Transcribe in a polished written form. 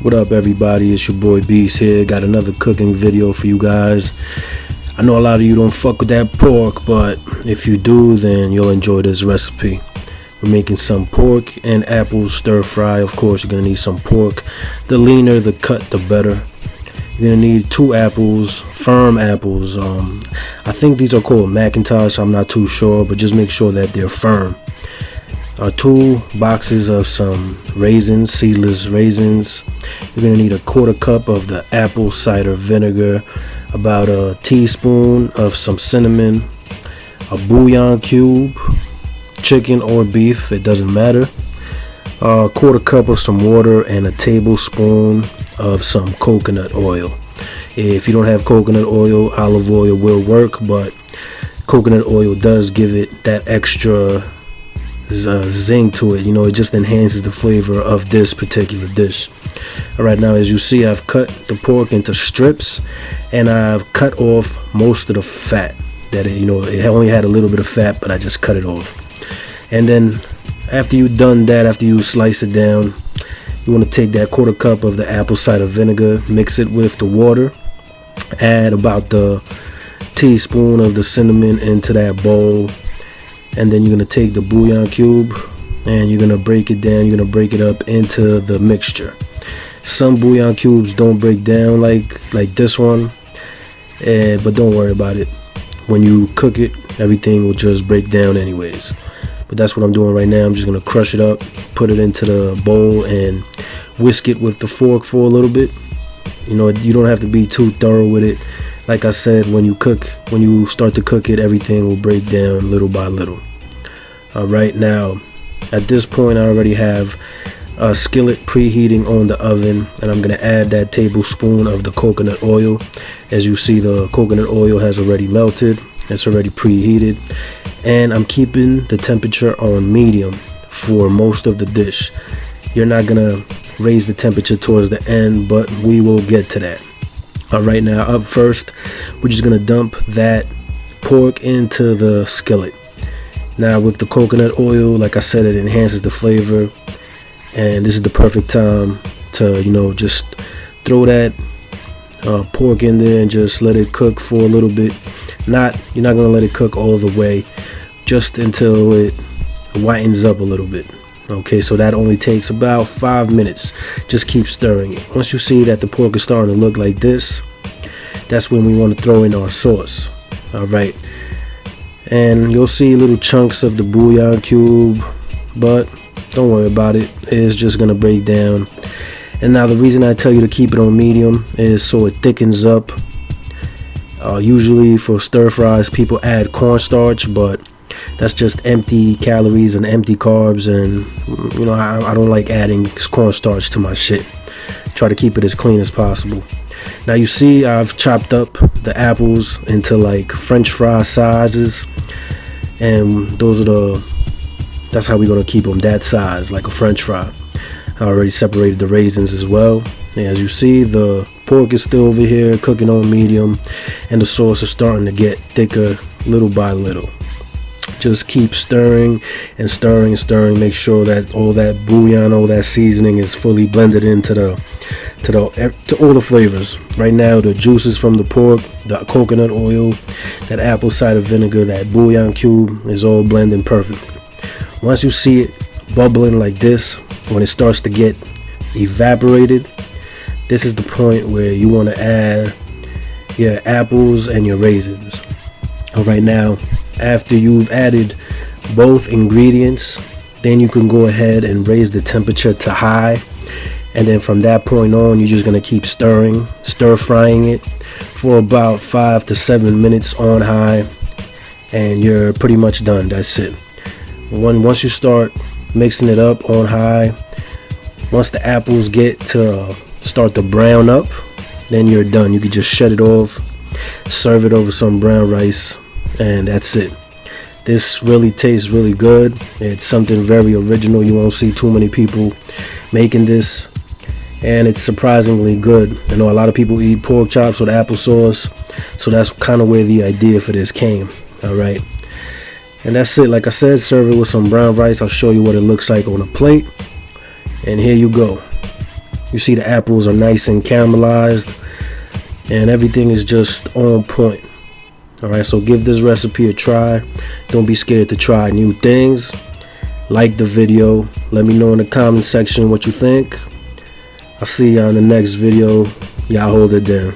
What up, everybody? It's your boy Beast here. Got another cooking video for you guys. I know a lot of you don't fuck with that pork, but if you do, then you'll enjoy this recipe. We're making some pork and apple stir fry. Of course, you're gonna need some pork. The leaner the cut, the better. You're gonna need 2 apples, firm apples. I think these are called Macintosh. I'm not too sure, but just make sure that they're firm. 2 boxes of some raisins, seedless raisins. You're gonna need a 1/4 cup of the apple cider vinegar, about a teaspoon of some cinnamon, a bouillon cube, chicken or beef, it doesn't matter, a 1/4 cup of some water, and a tablespoon of some coconut oil. If you don't have coconut oil, olive oil will work, but coconut oil does give it that extra zing to it. You know, it just enhances the flavor of this particular dish. All right, now as you see, I've cut the pork into strips, and I've cut off most of the fat. That it only had a little bit of fat, but I just cut it off. And then after you've done that, after you slice it down, you want to take that 1/4 cup of the apple cider vinegar, mix it with the water, add about the teaspoon of the cinnamon into that bowl, and then you're going to take the bouillon cube and you're going to break it down. You're going to break it up into the mixture. Some bouillon cubes don't break down like this one, but don't worry about it. When you cook it, everything will just break down anyways. But that's what I'm doing right now. I'm just going to crush it up, put it into the bowl, and whisk it with the fork for a little bit. You know, you don't have to be too thorough with it. Like I said, when you start to cook it, everything will break down little by little. All right, now at this point, I already have a skillet preheating on the oven, and I'm gonna add that tablespoon of the coconut oil. As you see, the coconut oil has already melted. It's already preheated, and I'm keeping the temperature on medium for most of the dish. You're not gonna raise the temperature towards the end, but we will get to that. All right, now up first, we're just gonna dump that pork into the skillet. Now with the coconut oil, like I said, it enhances the flavor, and this is the perfect time to, just throw that pork in there and just let it cook for a little bit. You're not gonna let it cook all the way, just until it whitens up a little bit. Okay, so that only takes about 5 minutes. Just keep stirring it. Once you see that the pork is starting to look like this, that's when we want to throw in our sauce. All right, and you'll see little chunks of the bouillon cube, but don't worry about it. It's just gonna break down. And now the reason I tell you to keep it on medium is so it thickens up. Usually for stir fries, people add cornstarch, but that's just empty calories and empty carbs, and I don't like adding cornstarch to my shit. Try to keep it as clean as possible. Now you see I've chopped up the apples into like French fry sizes, and that's how we're gonna keep them that size, like a French fry. I already separated the raisins as well. And as you see, the pork is still over here cooking on medium, and the sauce is starting to get thicker little by little. Just keep stirring and stirring and stirring. Make sure that all that bouillon, all that seasoning is fully blended into all the flavors. Right now, the juices from the pork, the coconut oil, that apple cider vinegar, that bouillon cube is all blending perfectly. Once you see it bubbling like this, when it starts to get evaporated, this is the point where you want to add your apples and your raisins. All right, now after you've added both ingredients, then you can go ahead and raise the temperature to high, and then from that point on, you're just going to keep stir frying it for about 5 to 7 minutes on high, and you're pretty much done. That's it. Once you start mixing it up on high, once the apples start to brown up, then you're done. You can just shut it off, serve it over some brown rice, and that's it. This really tastes really good. It's something very original. You won't see too many people making this, and it's surprisingly good. I know a lot of people eat pork chops with applesauce, so that's kind of where the idea for this came. All right, and that's it. Like I said, serve it with some brown rice. I'll show you what it looks like on a plate, and here you go. You see the apples are nice and caramelized, and everything is just on point. Alright, so give this recipe a try. Don't be scared to try new things. Like the video. Let me know in the comment section what you think. I'll see you on the next video. Y'all hold it down.